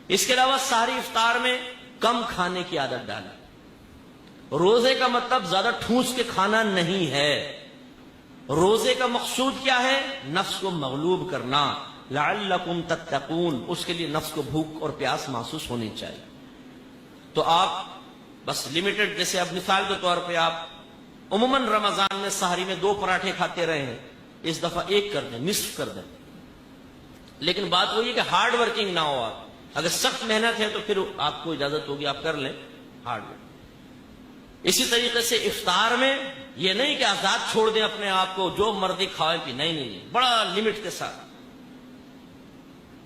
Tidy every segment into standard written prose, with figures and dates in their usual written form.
اس کے علاوہ سحری افطار میں کم کھانے کی عادت ڈالیں. روزے کا مطلب زیادہ ٹھونس کے کھانا نہیں ہے. روزے کا مقصود کیا ہے؟ نفس کو مغلوب کرنا. لعلکم تتقون، اس کے لیے نفس کو بھوک اور پیاس محسوس ہونی چاہیے. تو آپ بس لمیٹڈ، جیسے اب مثال کے طور پہ آپ عموماً رمضان میں سحری میں 2 پراٹھے کھاتے رہے ہیں، اس دفعہ 1 کر دیں، نصف کر دیں. لیکن بات وہی ہے کہ ہارڈ ورکنگ نہ ہو. آپ اگر سخت محنت ہے تو پھر آپ کو اجازت ہوگی آپ کر لیں ہارڈ ورک. اسی طریقے سے افطار میں یہ نہیں کہ آزاد چھوڑ دیں اپنے آپ کو، جو مرضی کھائیں پی، نہیں، بڑا لمٹ کے ساتھ.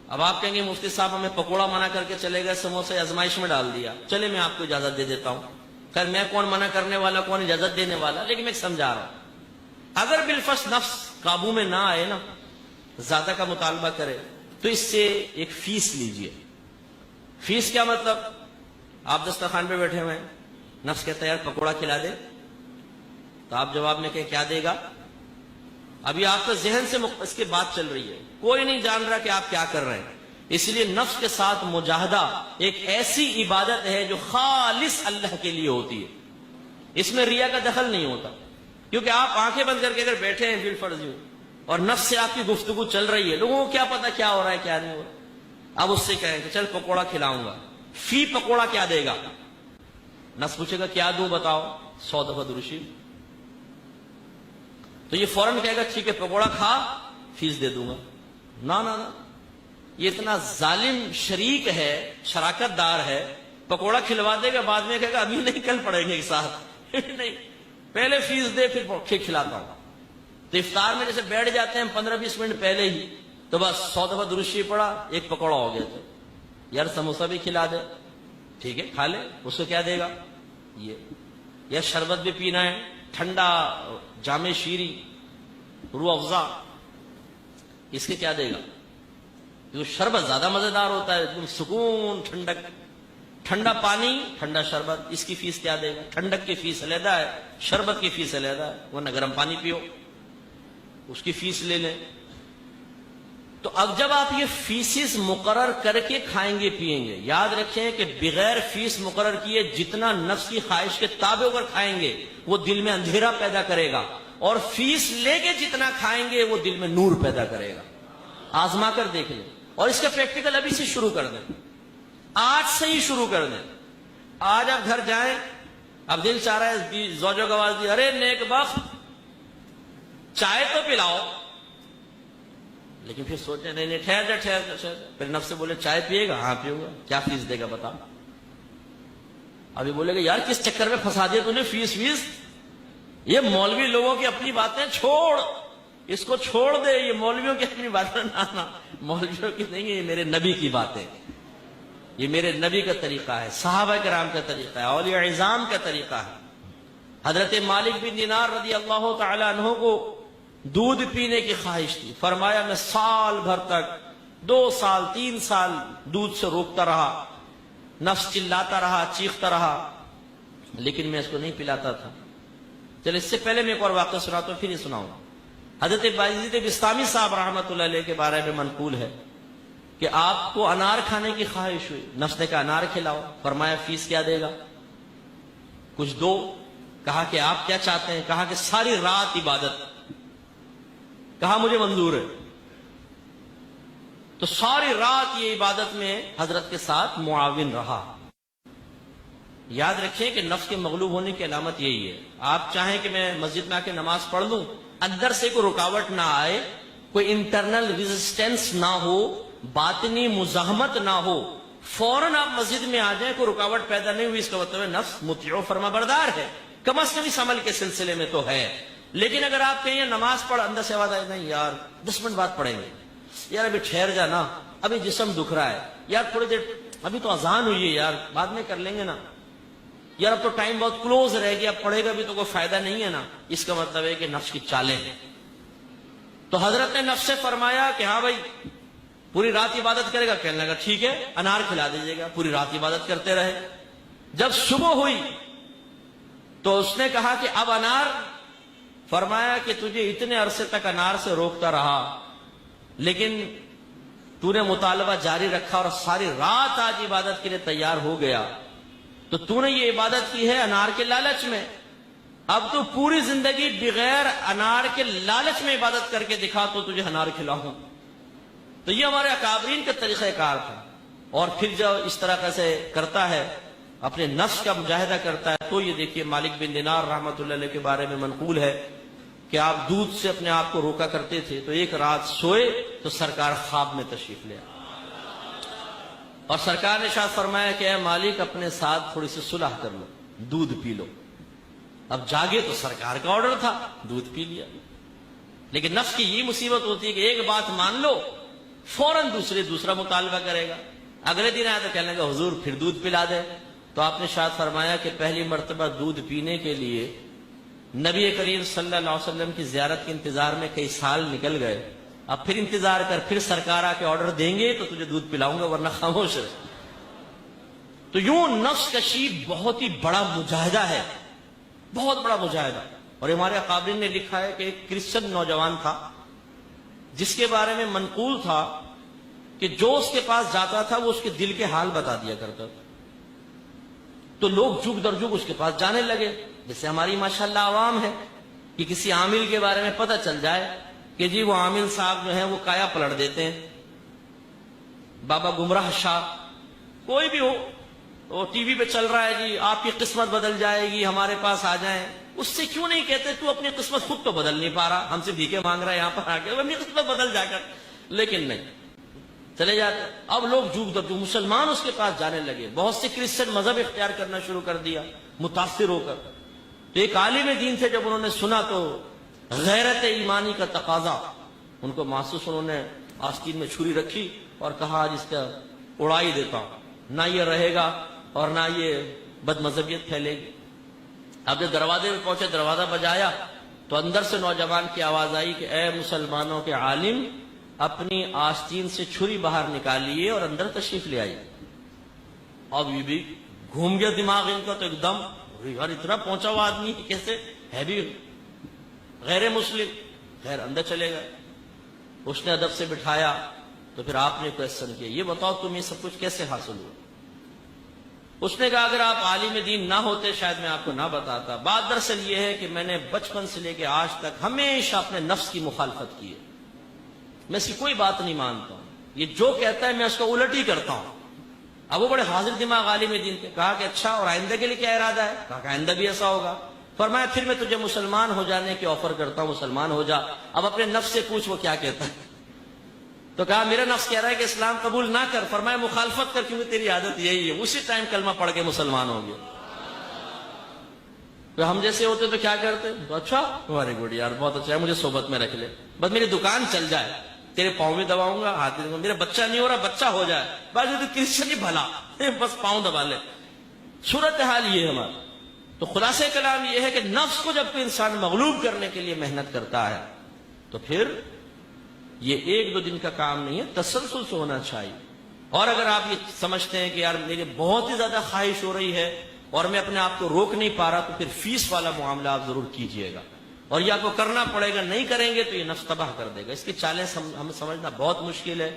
اب آپ کہیں گے مفتی صاحب ہمیں پکوڑا منع کر کے چلے گئے، سموسے آزمائش میں ڈال دیا. چلے میں آپ کو اجازت دے دیتا ہوں. خیر میں کون منع کرنے والا، کون اجازت دینے والا، لیکن میں سمجھا رہا ہوں. اگر بالفرض نفس قابو میں نہ آئے نا، زیادہ کا مطالبہ کرے، تو اس سے ایک فیس لیجئے. فیس کیا مطلب؟ آپ دسترخوان پہ بیٹھے ہوئے ہیں، نفس کہتا ہے یار پکوڑا کھلا دے، تو آپ جواب میں کہیں کیا دے گا؟ ابھی آپ کے ذہن سے اس کی بات چل رہی ہے، کوئی نہیں جان رہا کہ آپ کیا کر رہے ہیں. اس لیے نفس کے ساتھ مجاہدہ ایک ایسی عبادت ہے جو خالص اللہ کے لیے ہوتی ہے. اس میں ریا کا دخل نہیں ہوتا، کیونکہ آپ آنکھیں بند کر کے اگر بیٹھے ہیں بالفرض اور نفس سے آپ کی گفتگو چل رہی ہے، لوگوں کو کیا پتا کیا ہو رہا ہے کیا نہیں ہو رہا. اب اس سے کہیں کہ چل پکوڑا کھلاؤں گا، فی پکوڑا کیا دے گا؟ نفس پوچھے گا کیا دوں بتاؤ، 100 دفعہ درود شریف. تو یہ فوراً کہے گا ٹھیک ہے پکوڑا کھا، فیس دے دوں گا. نہ، یہ اتنا ظالم شریک ہے، شراکت دار ہے. پکوڑا کھلوا دے گا، بعد میں کہے گا ابھی نہیں، کل پڑیں گے ایک ساتھ. نہیں، پہلے فیس دے پھر کھلاتا ہوں. تو افطار میں جیسے بیٹھ جاتے ہیں 15-20 منٹ پہلے ہی، تو بس 100 دفعہ درود شریف پڑا، 1 پکوڑا ہو گیا. تو یار سموسہ بھی کھلا دے، ٹھیک ہے کھا لے. اس کو کیا دے گا؟ یہ. یا شربت بھی پینا ہے، ٹھنڈا جام شیری، روح افزا، اس کے کیا دے گا؟ کیونکہ شربت زیادہ مزیدار ہوتا ہے، سکون، ٹھنڈک، ٹھنڈا پانی، ٹھنڈا شربت. اس کی فیس کیا دے گا؟ ٹھنڈک کی فیس علیحدہ ہے، شربت کی فیس علیحدہ ہے. ورنہ گرم پانی پیو، اس کی فیس لے لیں. تو اب جب آپ یہ فیسز مقرر کر کے کھائیں گے پیئیں گے، یاد رکھیں کہ بغیر فیس مقرر کیے جتنا نفس کی خواہش کے تابع ہو کر کھائیں گے وہ دل میں اندھیرا پیدا کرے گا، اور فیس لے کے جتنا کھائیں گے وہ دل میں نور پیدا کرے گا. آزما کر دیکھ لیں، اور اس کا پریکٹیکل ابھی سے شروع کر دیں، آج سے ہی شروع کر دیں. آج آپ گھر جائیں، اب دل چاہ رہا ہے زوجوں کو آواز دی، ارے نیک بخت چائے تو پلاؤ، لیکن پھر سوچیں نہیں ٹھہر جا. پھر نفس سے بولے چائے پیے گا؟ ہاں پیوں گا. کیا فیس دے گا بتا؟ ابھی بولے گا یار کس چکر میں پھنسا دیا تو نے فیس. یہ مولوی لوگوں کی اپنی باتیں چھوڑ، اس کو چھوڑ دے. یہ مولویوں کی اپنی باتیں نہ، مولویوں کی نہیں ہے، یہ میرے نبی کی باتیں. یہ میرے نبی کا طریقہ ہے، صحابہ کرام کا طریقہ ہے، اولیاء اعظام کا طریقہ ہے. حضرت مالک بن دینار رضی اللہ تعالی عنہ کو دودھ پینے کی خواہش تھی. فرمایا میں سال بھر تک 2 سال 3 سال دودھ سے روکتا رہا، نفس چلاتا رہا، چیختا رہا، لیکن میں اس کو نہیں پلاتا تھا. چلے اس سے پہلے میں ایک اور واقعہ سناتا ہوں، پھر یہ سناؤں. حضرت بایزید بستامی صاحب رحمۃ اللہ علیہ کے بارے میں منقول ہے کہ آپ کو انار کھانے کی خواہش ہوئی، نفس نے کہا انار کھلاؤ. فرمایا فیس کیا دے گا؟ کچھ دو. کہا کہ آپ کیا چاہتے ہیں؟ کہا کہ ساری رات عبادت. کہا مجھے منظور ہے. تو ساری رات یہ عبادت میں حضرت کے ساتھ معاون رہا. یاد رکھیں کہ نفس کے مغلوب ہونے کی علامت یہی ہے. آپ چاہیں کہ میں مسجد میں آ کے نماز پڑھ لوں، اندر سے کوئی رکاوٹ نہ آئے، کوئی انٹرنل ریزسٹنس نہ ہو، باطنی مزاحمت نہ ہو، فوراً آپ مسجد میں آ جائیں، کوئی رکاوٹ پیدا نہیں ہوئی، اس کا مطلب ہے نفس مطیع و فرما بردار ہے، کم از کم اس عمل کے سلسلے میں تو ہے. لیکن اگر آپ کہیں نماز پڑھ، اندر سے آواز آئے نہیں یار 10 منٹ بعد پڑھیں گے، یار ابھی ٹھہر جا نا، ابھی جسم دکھ رہا ہے، یار تھوڑی دیر، ابھی تو اذان ہوئی ہے یار، بعد میں کر لیں گے نا، یار اب تو ٹائم بہت کلوز رہ گیا، اب پڑھے گا بھی تو کوئی فائدہ نہیں ہے نا. اس کا مطلب ہے کہ نفس کی چالیں ہیں. تو حضرت نے نفس سے فرمایا کہ ہاں بھائی پوری رات عبادت کرے گا؟ کہنے لگا ٹھیک ہے انار کھلا دیجیے گا. پوری رات عبادت کرتے رہے. جب صبح ہوئی تو اس نے کہا کہ اب انار. فرمایا کہ تجھے اتنے عرصے تک انار سے روکتا رہا، لیکن تو نے مطالبہ جاری رکھا اور ساری رات آج عبادت کے لیے تیار ہو گیا، تو نے یہ عبادت کی ہے انار کے لالچ میں، اب تو پوری زندگی بغیر انار کے لالچ میں عبادت کر کے دکھا تو تجھے انار کھلاؤں۔ تو یہ ہمارے اکابرین کا طریقہ کار تھا۔ اور پھر جب اس طرح سے کرتا ہے، اپنے نفس کا مجاہدہ کرتا ہے، تو یہ دیکھیے مالک بن دینار رحمۃ اللہ علیہ کے بارے میں منقول ہے کہ آپ دودھ سے اپنے آپ کو روکا کرتے تھے، تو ایک رات سوئے تو سرکار خواب میں تشریف لے آئے اور سرکار نے ارشاد فرمایا کہ اے مالک اپنے ساتھ تھوڑی سی صلح کر لو، دودھ پی لو۔ اب جاگے تو سرکار کا آرڈر تھا، دودھ پی لیا۔ لیکن نفس کی یہ مصیبت ہوتی ہے کہ ایک بات مان لو فوراً دوسرا مطالبہ کرے گا، اگلے دن آیا تو کہنے لگا حضور پھر دودھ پلا دے۔ تو آپ نے ارشاد فرمایا کہ پہلی مرتبہ دودھ پینے کے لیے نبی کریم صلی اللہ علیہ وسلم کی زیارت کے انتظار میں کئی سال نکل گئے، اب پھر انتظار کر، پھر سرکار آ کے آرڈر دیں گے تو تجھے دودھ پلاؤں گا ورنہ خاموش رہ۔ تو یوں نفس کشی بہت ہی بڑا مجاہدہ ہے، بہت بڑا مجاہدہ۔ اور ہمارے اکابرین نے لکھا ہے کہ ایک کرسچن نوجوان تھا جس کے بارے میں منقول تھا کہ جو اس کے پاس جاتا تھا وہ اس کے دل کے حال بتا دیا کرتا تھا، تو لوگ جگ در جگ اس کے پاس جانے لگے۔ جیسے ہماری ماشاءاللہ عوام ہے کہ کسی عامل کے بارے میں پتہ چل جائے کہ جی وہ عامل صاحب جو ہیں وہ کایا پلٹ دیتے ہیں، بابا گمراہ شاہ کوئی بھی ہو، وہ ٹی وی پہ چل رہا ہے جی آپ کی قسمت بدل جائے گی، ہمارے پاس آ جائیں۔ اس سے کیوں نہیں کہتے تو اپنی قسمت خود تو بدل نہیں پا رہا، ہم سے بھیکے مانگ رہا ہے یہاں پر آ کے، اپنی قسمت بدل جا کر، لیکن نہیں، چلے جاتے۔ اب لوگ جگ در جگ مسلمان اس کے پاس جانے لگے، بہت سے کرسچن مذہب اختیار کرنا شروع کر دیا متاثر ہو کر۔ تو ایک عالم دین تھے، جب انہوں نے سنا تو غیرت ایمانی کا تقاضا ان کو محسوس، انہوں نے آستین میں چھری رکھی اور کہا آج اس کا اڑائی دیتا ہوں، نہ یہ رہے گا اور نہ یہ بد مذہبیت پھیلے گی۔ اب جب دروازے میں پہنچے، دروازہ بجایا تو اندر سے نوجوان کی آواز آئی کہ اے مسلمانوں کے عالم، اپنی آستین سے چھری باہر نکالیے اور اندر تشریف لے آئیے۔ اب یہ بھی گھوم گیا دماغ ان کا، تو ایک دم یار اتنا پہنچا ہوا آدمی کیسے ہے، بھی غیر مسلم، خیر اندر چلے گئے۔ اس نے ادب سے بٹھایا تو پھر آپ نے کویسچن کیا، یہ بتاؤ تم یہ سب کچھ کیسے حاصل ہوا؟ اس نے کہا اگر آپ عالم دین نہ ہوتے شاید میں آپ کو نہ بتاتا۔ بات دراصل یہ ہے کہ میں نے بچپن سے لے کے آج تک ہمیشہ اپنے نفس کی مخالفت کی ہے، میں اس کی کوئی بات نہیں مانتا ہوں، یہ جو کہتا ہے میں اس کو الٹ ہی کرتا ہوں۔ اب وہ بڑے حاضر دماغ عالم دین تھے، کہا کہ اچھا اور آئندہ کے لیے کیا ارادہ ہے؟ کہا کہ آئندہ بھی ایسا ہوگا۔ فرمایا پھر میں تجھے مسلمان ہو جانے کی آفر کرتا ہوں، مسلمان ہو جا، اب اپنے نفس سے پوچھ وہ کیا کہتا ہے۔ تو کہا میرا نفس کہہ رہا ہے کہ اسلام قبول نہ کر۔ فرمایا مخالفت کر کیونکہ تیری عادت یہی ہے۔ اسی ٹائم کلمہ پڑھ کے مسلمان ہو گیا۔ تو ہم جیسے ہوتے تو کیا کرتے؟ تو اچھا ویری گڈ یار، بہت اچھا ہے، مجھے صحبت میں رکھ لے، بس میری دکان چل جائے، تیرے پاؤں میں دباؤں گا، ہاتھ میں دوں گا، میرا بچہ نہیں ہو رہا، بچہ ہو جائے، بس یہ تو کرسچن ہی بھلا، بس پاؤں دبا لے۔ صورتحال یہ ہے ہمارا۔ تو خلاصہ کلام یہ ہے کہ نفس کو جب کوئی انسان مغلوب کرنے کے لیے محنت کرتا ہے تو پھر یہ ایک دو دن کا کام نہیں ہے، تسلسل سے ہونا چاہیے۔ اور اگر آپ یہ سمجھتے ہیں کہ یار میری بہت ہی زیادہ خواہش ہو رہی ہے اور میں اپنے آپ کو روک نہیں پا رہا، تو پھر فیس والا معاملہ آپ ضرور کیجئے گا، اور یہ آپ کو کرنا پڑے گا، نہیں کریں گے تو یہ نفس تباہ کر دے گا۔ اس کی چالیں ہمیں سمجھنا بہت مشکل ہے۔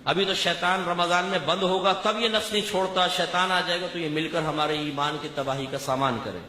ابھی تو شیطان رمضان میں بند ہوگا، تب یہ نفس نہیں چھوڑتا، شیطان آ جائے گا تو یہ مل کر ہمارے ایمان کی تباہی کا سامان کرے۔